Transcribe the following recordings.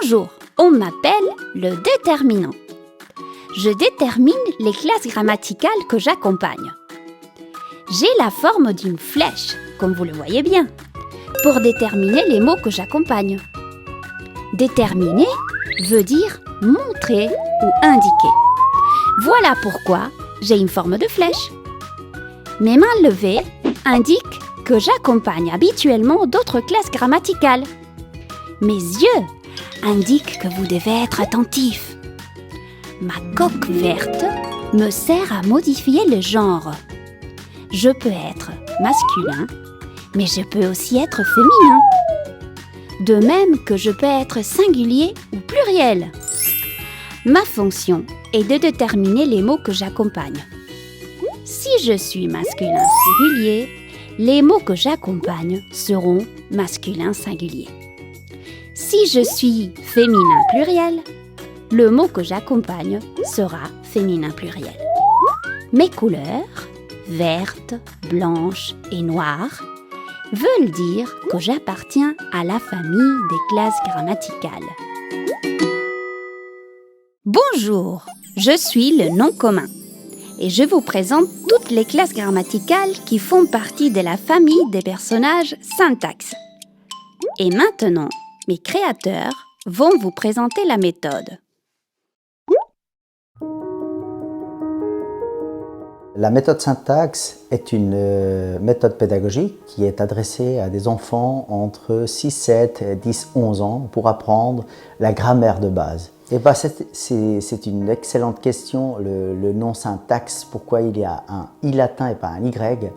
Bonjour, on m'appelle le déterminant. Je détermine les classes grammaticales que j'accompagne. J'ai la forme d'une flèche, comme vous le voyez bien, pour déterminer les mots que j'accompagne. Déterminer veut dire montrer ou indiquer. Voilà pourquoi j'ai une forme de flèche. Mes mains levées indiquent que j'accompagne habituellement d'autres classes grammaticales. Mes yeux indiquent que vous devez être attentif. Ma coque verte me sert à modifier le genre. Je peux être masculin, mais je peux aussi être féminin. De même que je peux être singulier ou pluriel. Ma fonction est de déterminer les mots que j'accompagne. Si je suis masculin singulier, les mots que j'accompagne seront masculin singulier. Si je suis féminin pluriel, le mot que j'accompagne sera féminin pluriel. Mes couleurs, vertes, blanches et noires, veulent dire que j'appartiens à la famille des classes grammaticales. Bonjour, je suis le nom commun et je vous présente toutes les classes grammaticales qui font partie de la famille des personnages syntaxe. Et maintenant, mes créateurs vont vous présenter la méthode. La méthode syntaxe est une méthode pédagogique qui est adressée à des enfants entre 6, 7, 10, 11 ans pour apprendre la grammaire de base. Et c'est une excellente question, le nom syntaxe, pourquoi il y a un I latin et pas un Y.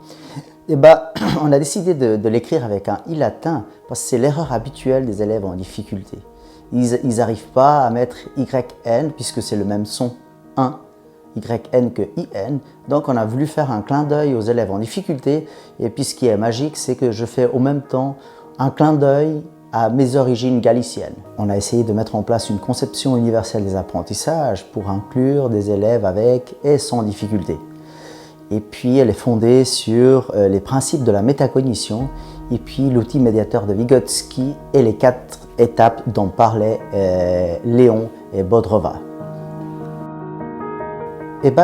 Et on a décidé de l'écrire avec un I latin parce que c'est l'erreur habituelle des élèves en difficulté. Ils n'arrivent pas à mettre YN puisque c'est le même son, un. YN que IN, donc on a voulu faire un clin d'œil aux élèves en difficulté, et puis ce qui est magique, c'est que je fais au même temps un clin d'œil à mes origines galiciennes. On a essayé de mettre en place une conception universelle des apprentissages pour inclure des élèves avec et sans difficulté. Et puis elle est fondée sur les principes de la métacognition, et puis l'outil médiateur de Vygotsky et les 4 étapes dont parlaient Léon et Bodrova.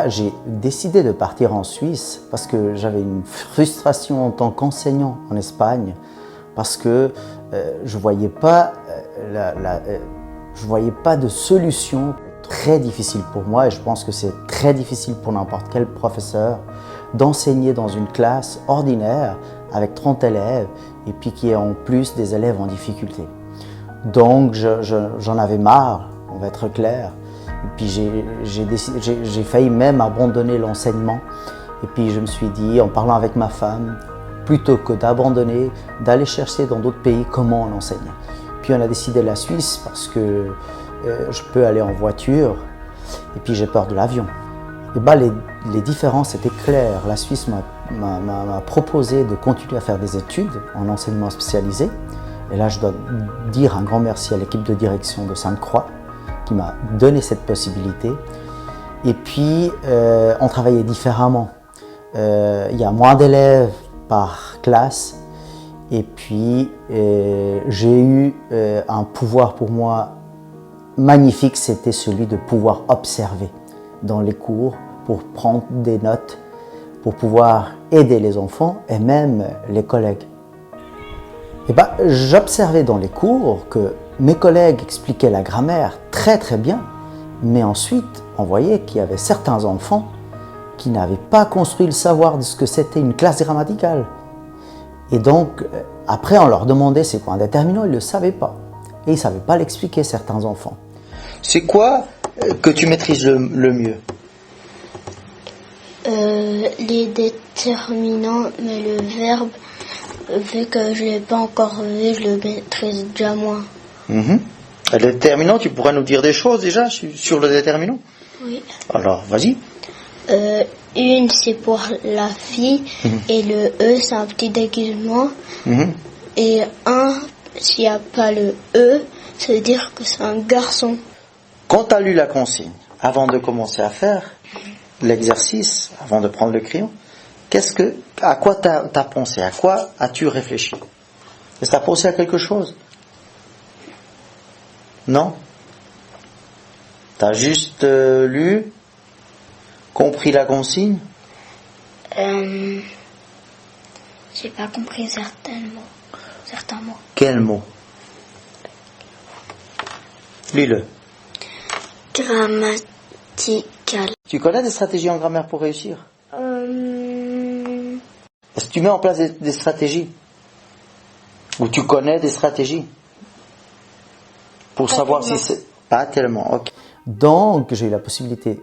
J'ai décidé de partir en Suisse parce que j'avais une frustration en tant qu'enseignant en Espagne parce que je voyais pas de solution. Très difficile pour moi et je pense que c'est très difficile pour n'importe quel professeur d'enseigner dans une classe ordinaire avec 30 élèves et puis qui est en plus des élèves en difficulté. Donc j'en avais marre, on va être clair. Et puis j'ai failli même abandonner l'enseignement. Et puis je me suis dit, en parlant avec ma femme, plutôt que d'abandonner, d'aller chercher dans d'autres pays comment on enseigne. Puis on a décidé la Suisse parce que je peux aller en voiture et puis j'ai peur de l'avion. Et les différences étaient claires. La Suisse m'a proposé de continuer à faire des études en enseignement spécialisé. Et là, je dois dire un grand merci à l'équipe de direction de Sainte-Croix qui m'a donné cette possibilité. Et puis, on travaillait différemment. Il y a moins d'élèves par classe. Et puis, j'ai eu un pouvoir pour moi magnifique, c'était celui de pouvoir observer dans les cours pour prendre des notes, pour pouvoir aider les enfants et même les collègues. J'observais dans les cours que mes collègues expliquaient la grammaire très très bien, mais ensuite on voyait qu'il y avait certains enfants qui n'avaient pas construit le savoir de ce que c'était une classe grammaticale. Et donc après on leur demandait c'est quoi un déterminant, ils ne le savaient pas. Et ils ne savaient pas l'expliquer certains enfants. C'est quoi que tu maîtrises le mieux? Les déterminants, mais le verbe, vu que je ne l'ai pas encore vu, je le maîtrise déjà moins. Le déterminant, tu pourrais nous dire des choses déjà sur le déterminant? Oui. Alors, vas-y. Une, c'est pour la fille, et le E, c'est un petit déguisement. Et un, s'il n'y a pas le E, ça veut dire que c'est un garçon. Quand tu as lu la consigne, avant de commencer à faire l'exercice, avant de prendre le crayon, à quoi tu as pensé? À quoi as-tu réfléchi? Est-ce que tu as pensé à quelque chose? Non? T'as juste lu, compris la consigne? J'ai pas compris certains mots. Quel mot? Lis-le. Grammatical. Tu connais des stratégies en grammaire pour réussir? Est-ce que tu mets en place des stratégies? Ou tu connais des stratégies? Pour savoir si c'est... Pas tellement, ok. Donc, j'ai eu la possibilité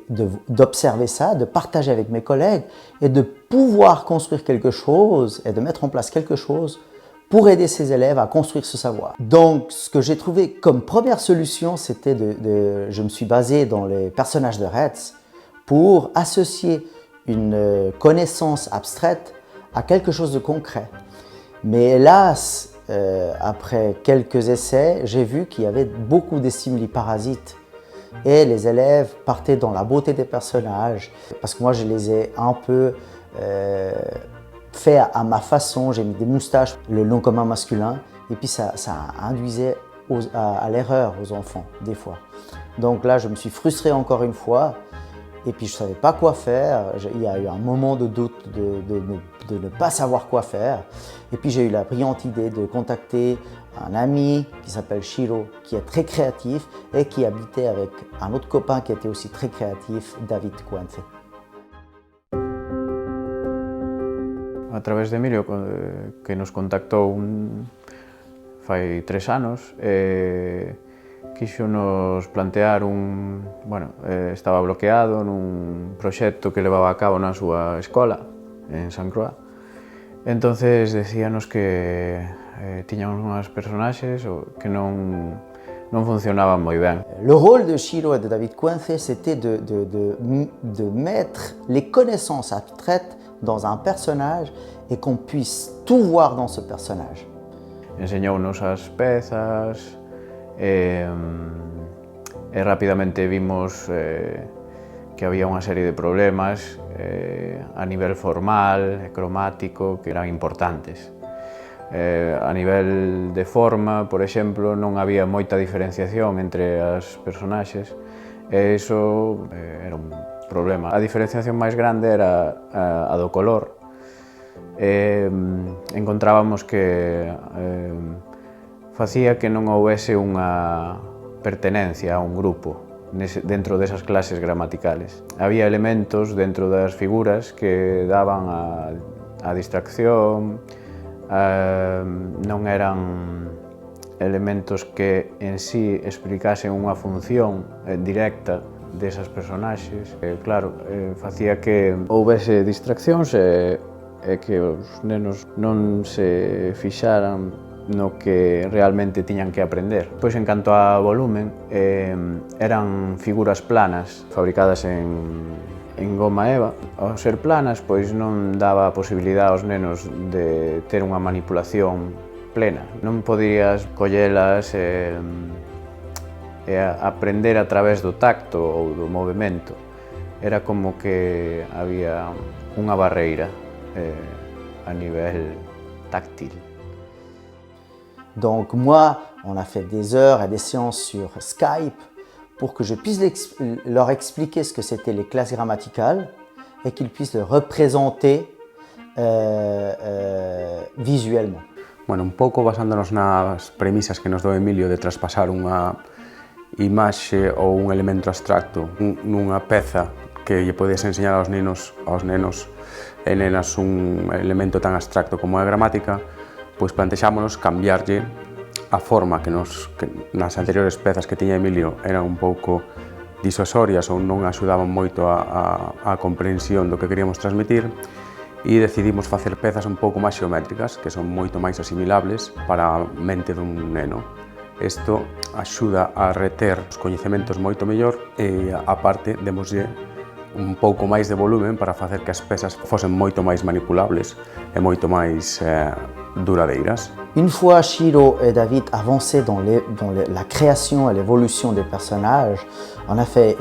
d'observer ça, de partager avec mes collègues et de pouvoir construire quelque chose et de mettre en place quelque chose pour aider ces élèves à construire ce savoir. Donc, ce que j'ai trouvé comme première solution, c'était je me suis basé dans les personnages de Retz pour associer une connaissance abstraite à quelque chose de concret. Mais hélas, après quelques essais, j'ai vu qu'il y avait beaucoup de stimuli parasites et les élèves partaient dans la beauté des personnages parce que moi je les ai un peu fait à ma façon, j'ai mis des moustaches, le nom commun masculin et puis ça induisait à l'erreur aux enfants des fois. Donc là je me suis frustré encore une fois et puis je ne savais pas quoi faire, il y a eu un moment de doute de ne pas savoir quoi faire et puis j'ai eu la brillante idée de contacter un ami qui s'appelle Shiro, qui est très créatif et qui habitait avec un autre copain qui était aussi très créatif, David Cuence. A través de Emilio, que nos contactou fai 3 anos, quixonos plantear estaba bloqueado nun proxecto que levaba a cabo na súa escola, en San Croix. Entonces decíanos que tiñamos unhas personaxes que non funcionaban moi ben. Le rôle de Shiro et de David Cuence, c'était de mettre les connaissances abstraites dans un personnage et qu'on puisse tout voir dans ce personnage. Enseñounos as pezas e rapidamente vimos que había unha serie de problemas a nivel formal e cromático que eran importantes. A nivel de forma, por exemplo, non había moita diferenciación entre as personaxes e iso era un problema. A diferenciación máis grande era a do color. Encontrábamos que facía que non houbese unha pertenencia a un grupo dentro desas clases gramaticales. Había elementos dentro das figuras que daban a distracción, non eran elementos que en sí explicasen unha función directa desas personaxes. Claro, facía que houbese distraccións e que os nenos non se fixaran no que realmente tiñan que aprender. Pois en canto a volumen, eran figuras planas fabricadas en goma eva. Ao ser planas, pois non daba a posibilidade aos nenos de ter unha manipulación plena. Non podías collelas e aprender a través do tacto ou do movimento. Era como que había unha barreira a nivel táctil. Donc moi, on a fait des heures et des séances sur Skype pour que je puisse leur expliquer ce que c'était les classes grammaticales et qu'ils puissent le représenter visuellement. Bueno, un pouco basándonos nas premisas que nos dou Emilio de traspasar unha imaxe ou un elemento abstracto nunha peza que lle podes enseñar aos nenos e nenas un elemento tan abstracto como a gramática, pois plantexámonos cambiarlle a forma que nas anteriores pezas que tiña Emilio eran un pouco disosorias ou non axudaban moito a comprensión do que queríamos transmitir e decidimos facer pezas un pouco máis xeométricas que son moito máis asimilables para a mente dun neno. Isto axuda a reter os coñecementos moito mellor e, aparte, demoslle un pouco máis de volumen para facer que as pezas fosen moito máis manipulables e moito máis duradeiras. Une fois Shiro et David avancés dans la création et l'évolution des personnages, on a fait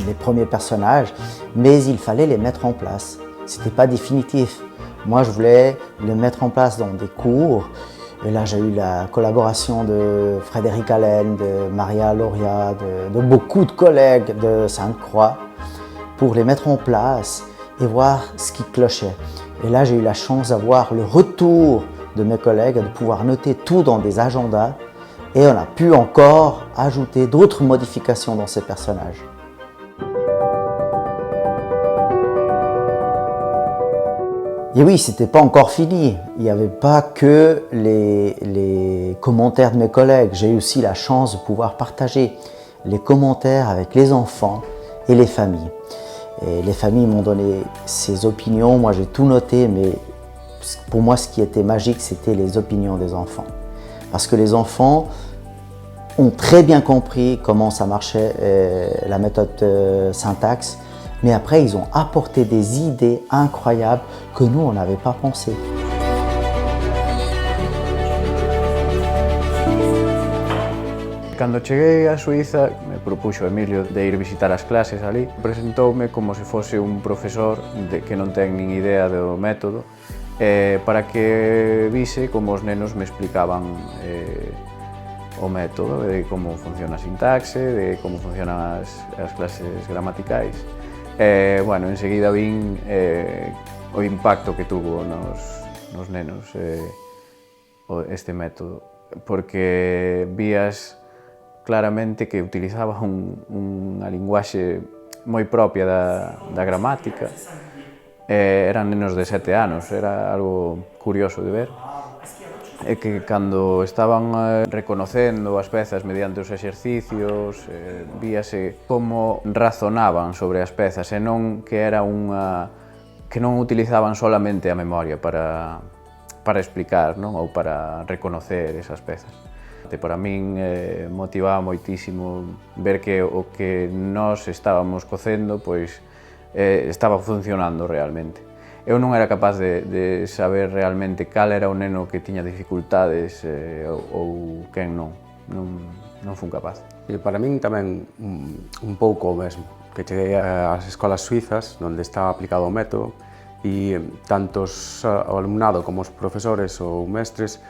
les premiers personnages, mais il fallait les mettre en place. C'était pas définitif. Moi, je voulais les mettre en place dans des cours Et là, j'ai eu la collaboration de Frédéric Allen, de Maria Loria, de beaucoup de collègues de Sainte-Croix pour les mettre en place et voir ce qui clochait. Et là, j'ai eu la chance d'avoir le retour de mes collègues et de pouvoir noter tout dans des agendas. Et on a pu encore ajouter d'autres modifications dans ces personnages. Et oui, c'était pas encore fini. Il n'y avait pas que les commentaires de mes collègues. J'ai eu aussi la chance de pouvoir partager les commentaires avec les enfants et les familles. Et les familles m'ont donné ses opinions. Moi, j'ai tout noté, mais pour moi, ce qui était magique, c'était les opinions des enfants. Parce que les enfants ont très bien compris comment ça marchait, la méthode syntaxe. Mais après, ils ont apporté des idées incroyables que nous, on n'avait pas pensé. Cando cheguei a Suiza, me propuxo Emilio de ir visitar as clases ali. Presentoume como se fose un profesor que non ten nin idea do método, para que vise como os nenos me explicaban o método, de como funciona a sintaxe, de como funcionan as clases gramaticais. Bueno, enseguida vin o impacto que tuvo nos nenos este método, porque vías claramente que utilizaba unha linguaxe moi propia da gramática. Eran nenos de 7 anos, era algo curioso de ver. É que cando estaban reconocendo as pezas mediante os exercicios, víase como razonaban sobre as pezas e non que era que non utilizaban solamente a memoria para explicar, non? Ou para reconocer esas pezas. Para min motivaba moitísimo ver que o que nós estábamos cocendo pois, estaba funcionando realmente. Eu non era capaz de saber realmente cal era o neno que tiña dificultades ou quen non. Non fun capaz. E para min tamén un pouco o mesmo, que cheguei ás escolas suizas onde estaba aplicado o método e tanto o alumnado como os profesores ou mestres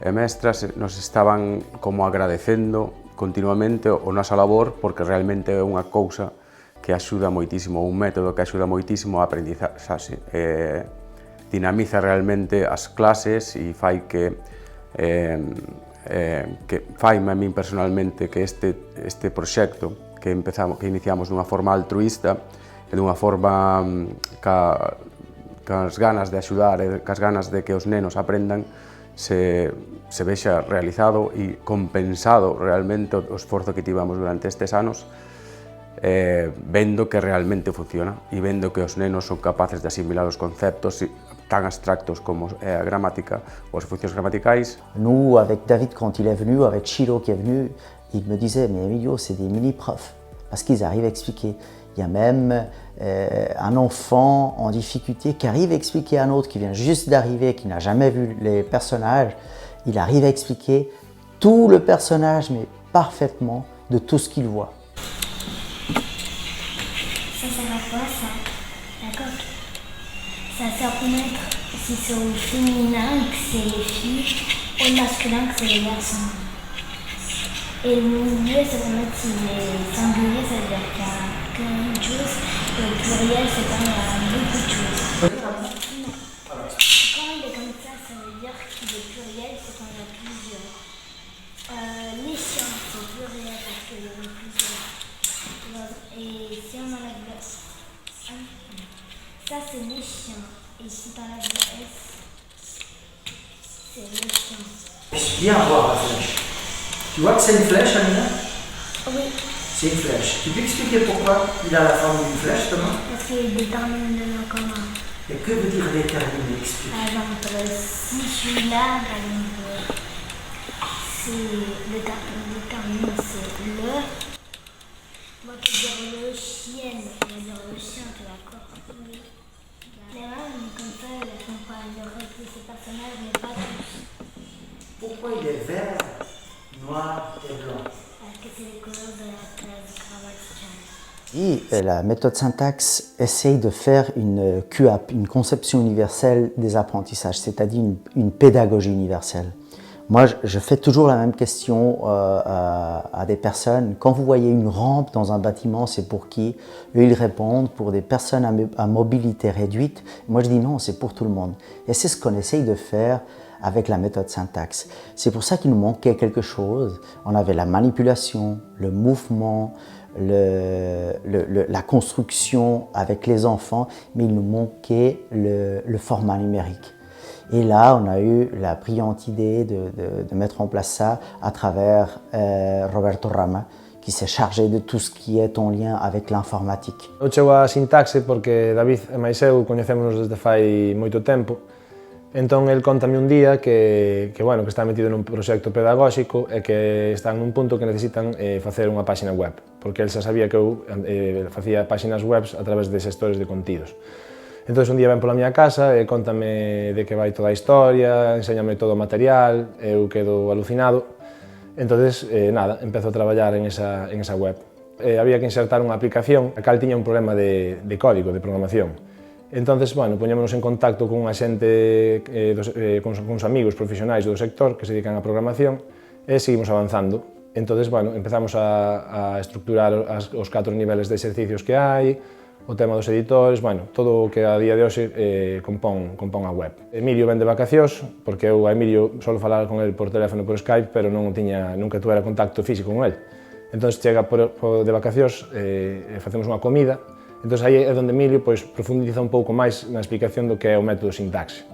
e mestras nos estaban como agradecendo continuamente o nosa labor porque realmente é unha cousa que axuda moitísimo, un método que axuda moitísimo a aprendizaxe. Dinamiza realmente as clases e fai que faime a min personalmente que este proxecto que iniciamos dunha forma altruista e dunha forma cas ganas de axudar e cas ganas de que os nenos aprendan se vexa realizado e compensado realmente o esforzo que tivemos durante estes anos vendo que realmente funciona e vendo que os nenos son capaces de asimilar os conceptos tan abstractos como a gramática ou as funcións gramaticais. Nous, avec David, quand il est venu, avec Chilo qui est venu, il me disait, mais Emilio, c'est des mini-profs, parce qu'ils arrivent à expliquer. Il y a même un enfant en difficulté qui arrive à expliquer à un autre qui vient juste d'arriver, qui n'a jamais vu les personnages. Il arrive à expliquer tout le personnage, mais parfaitement, de tout ce qu'il voit. Ça sert à quoi ça? D'accord. Ça sert à connaître si c'est au féminin que c'est les filles, au masculin que c'est les garçons. Et le milieu, ça va mettre si les singuliers, ça veut dire qu'il y a qu'une chose, et le pluriel, c'est quand il y a beaucoup de choses. Non. Quand il est comme ça veut dire qu'il est pluriel, c'est quand il y a plusieurs. Les chiens, c'est pluriel parce qu'il y en a plusieurs. Et si on enlève le ça c'est les chiens. Et si tu enlèves le S, c'est les chiens. Viens voir la flèche. Tu vois que c'est une flèche, Amina? Oui. C'est une flèche. Tu peux expliquer pourquoi il a la forme d'une flèche, Thomas? Parce qu'il détermine le nom commun. Et que veut dire déterminer? Explique. Par exemple, si je suis là, par exemple, c'est le déterminant, c'est le. Moi, tu veux dire le chien, tu veux dire le chien, tu es d'accord? Oui. Les mêmes, comme ça, elles font pas le reste de ces personnages, mais pas tous. Pourquoi il est vert, noir et blanc? Parce que c'est les couleurs de la classe grammaticale. Et la méthode syntaxe essaye de faire une QAP, une conception universelle des apprentissages, c'est-à-dire une pédagogie universelle. Moi, je fais toujours la même question à des personnes. Quand vous voyez une rampe dans un bâtiment, c'est pour qui? Eux, ils répondent pour des personnes à mobilité réduite. Moi, je dis non, c'est pour tout le monde. Et c'est ce qu'on essaye de faire avec la méthode syntaxe. C'est pour ça qu'il nous manquait quelque chose. On avait la manipulation, le mouvement, la construction avec les enfants, mais il nous manquait le format numérique. Et là, on a eu la brillante idée de mettre en place ça à travers Roberto Rama, qui s'est chargé de tout ce qui est en lien avec l'informatique. Eu chego a sintaxe porque David e máis eu coñecémonos desde fai moito tempo. Entón, el contame un día que está metido nun proxecto pedagóxico e que están nun punto que necesitan facer unha páxina web, porque el xa sabía que eu facía páxinas webs a través de xestores de contidos. Entón, un día ven pola miña casa e contame de que vai toda a historia, enséñame todo o material, eu quedo alucinado. Entón, empezo a traballar en esa web. Había que insertar unha aplicación, a cal tiña un problema de código, de programación. Entón, poñémonos en contacto con unha xente, con uns amigos profesionais do sector que se dedican á programación e seguimos avanzando. Entón, empezamos a estructurar os 4 niveles de exercicios que hai, o tema dos editores, todo o que a día de hoxe compón a web. Emilio ven de vacacións, porque eu a Emilio solo falar con el por teléfono por Skype, pero nunca tuera contacto físico con el. Entón, chega de vacacións, facemos unha comida. Entón, aí é onde Emilio profundiza un pouco máis na explicación do que é o método sintaxe.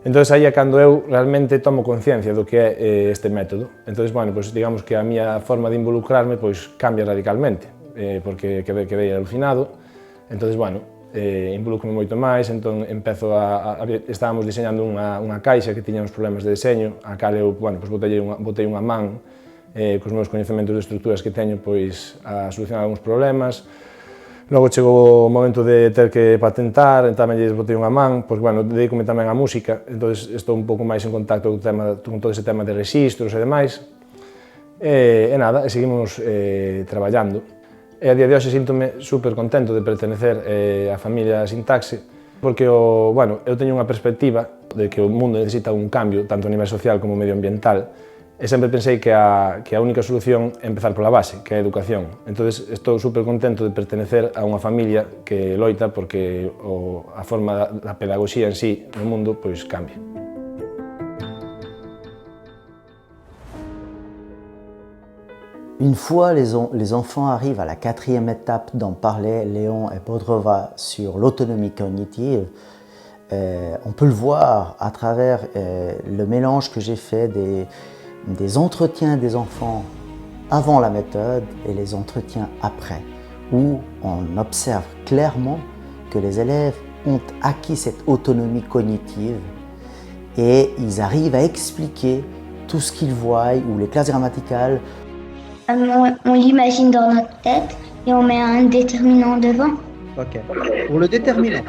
Entón, aí é cando eu realmente tomo conciencia do que é este método. Entón, digamos que a miña forma de involucrarme cambia radicalmente, porque quedei alucinado. Entón, involucro moito máis, entón estábamos diseñando unha caixa que tiña uns problemas de deseño, a cal eu botei unha man cos meus coñecementos de estruturas que teño a solucionar algúns problemas. Logo chegou o momento de ter que patentar, tamén lle botei unha man, dedícome tamén á música, entón estou un pouco máis en contacto con todo ese tema de rexistros e demais. E seguimos traballando. E a día de hoxe síntome super contento de pertenecer á familia Sintaxe, porque eu teño unha perspectiva de que o mundo necesita un cambio, tanto a nivel social como medioambiental, e sempre pensei que a única solución é empezar pola base, que é a educación. Entón, estou super contento de pertenecer a unha familia que loita porque a forma da pedagogía en sí no mundo cambie. Une fois les enfants arrivent à la 4e étape dont parlaient Léon et Bodrova sur l'autonomie cognitive, on peut le voir à travers le mélange que j'ai fait des entretiens des enfants avant la méthode et les entretiens après, où on observe clairement que les élèves ont acquis cette autonomie cognitive et ils arrivent à expliquer tout ce qu'ils voient ou les classes grammaticales. On l'imagine dans notre tête et on met un déterminant devant. Ok. Pour le déterminant,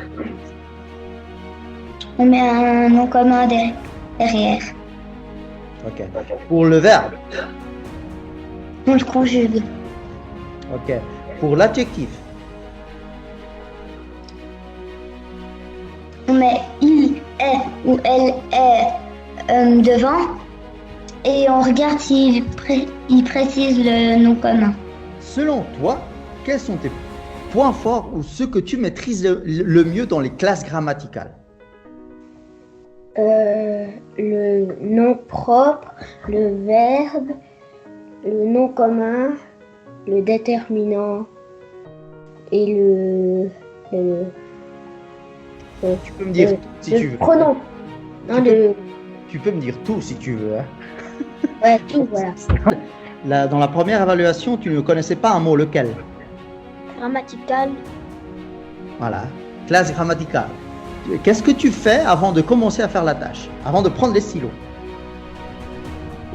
on met un nom commun derrière. ok. Pour le verbe, On le conjugue. ok. Pour l'adjectif, On met il est ou elle est devant et on regarde s'il précise le nom commun. selon toi, quels sont tes points forts ou ce que tu maîtrises le mieux dans les classes grammaticales? Le nom propre, le verbe, le nom commun, le déterminant et Tu peux me dire tout si tu veux. pronom. Non, Tu peux me dire tout si tu veux. Hein. ouais, tout, voilà. Dans la première évaluation, tu ne connaissais pas un mot, lequel? Grammatical, Voilà, classe grammaticale. Qu'est-ce que tu fais avant de commencer à faire la tâche, avant de prendre les stylos?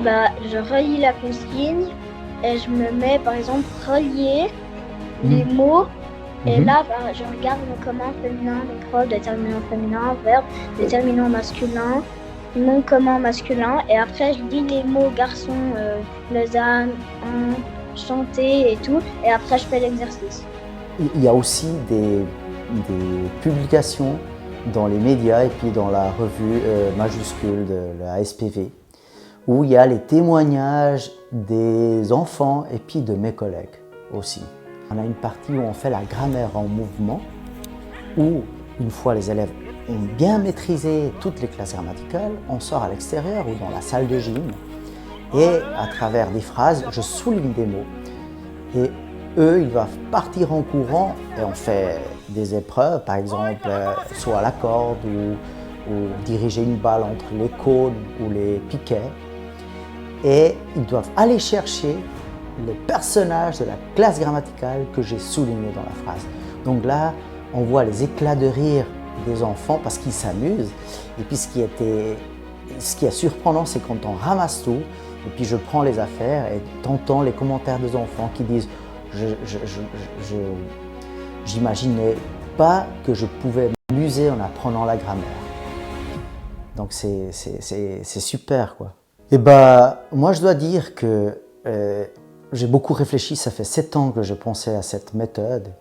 je relis la consigne et je me mets par exemple relier les mots. Et là, je regarde le commun féminin, microbe, déterminant féminin, verbe, déterminant masculin, nom commun masculin. Et après, je lis les mots garçon, Lausanne, chanter et tout. Et après, je fais l'exercice. Il y a aussi des publications dans les médias et puis dans la revue majuscule de la SPV où il y a les témoignages des enfants et puis de mes collègues aussi. On a une partie où on fait la grammaire en mouvement, où une fois les élèves ont bien maîtrisé toutes les classes grammaticales, on sort à l'extérieur ou dans la salle de gym et à travers des phrases, je souligne des mots et eux, ils doivent partir en courant et on fait des épreuves, par exemple, soit à la corde ou diriger une balle entre les cônes ou les piquets. Et ils doivent aller chercher les personnages de la classe grammaticale que j'ai souligné dans la phrase. Donc là, on voit les éclats de rire des enfants parce qu'ils s'amusent. Et puis ce qui est surprenant, c'est quand on ramasse tout, et puis je prends les affaires et t'entends les commentaires des enfants qui disent j'imaginais pas que je pouvais m'amuser en apprenant la grammaire. Donc c'est super, quoi. Et moi je dois dire que j'ai beaucoup réfléchi, ça fait 7 ans que je pensais à cette méthode,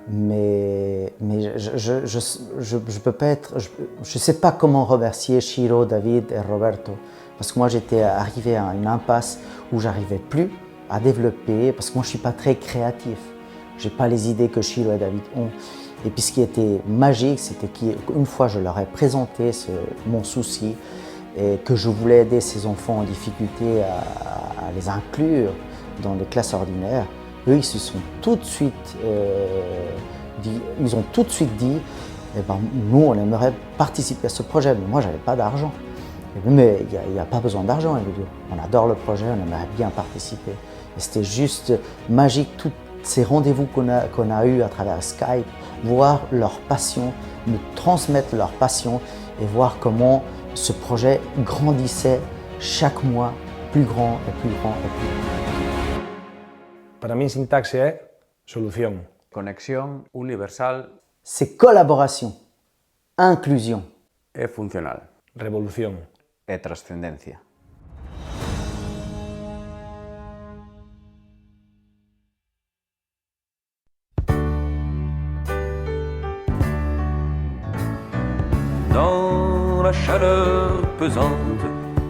mais je peux pas être, je sais pas comment remercier Shiro, David et Roberto, parce que moi j'étais arrivé à une impasse où j'arrivais plus à développer, parce que moi je suis pas très créatif, j'ai pas les idées que Shiro et David ont. Et puis ce qui était magique, c'était qu'une fois je leur ai présenté mon souci et que je voulais aider ces enfants en difficulté à les inclure dans les classes ordinaires, eux ils se sont tout de suite dit nous on aimerait participer à ce projet, mais moi j'avais pas d'argent. Mais il n'y a pas besoin d'argent, on adore le projet, on aimerait bien participer. Et c'était juste magique, tous ces rendez-vous qu'on a eus à travers Skype, voir leur passion, nous transmettre leur passion et voir comment ce projet grandissait chaque mois, plus grand et plus grand et plus grand. Para mí, sintaxe é solución. Conexión Universal C'est collaboration, inclusion. e funcional. Revolución. e trascendencia. Dans la chaleur pesante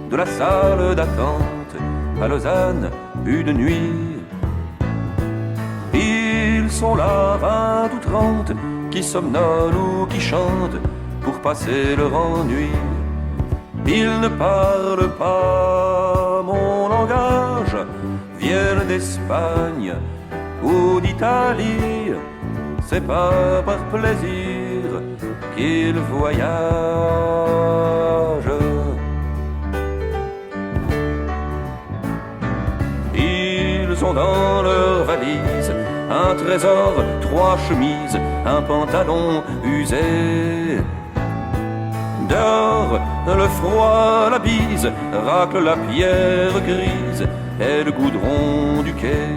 de la salle d'attente à Lausanne, une nuit, ils sont là 20 ou 30 qui somnolent ou qui chantent pour passer leur ennui. Ils ne parlent pas mon langage, viennent d'Espagne ou d'Italie. C'est pas par plaisir qu'ils voyagent. Ils ont dans leur valise un trésor, 3 chemises, un pantalon usé. Dehors, le froid, la bise, racle la pierre grise et le goudron du quai.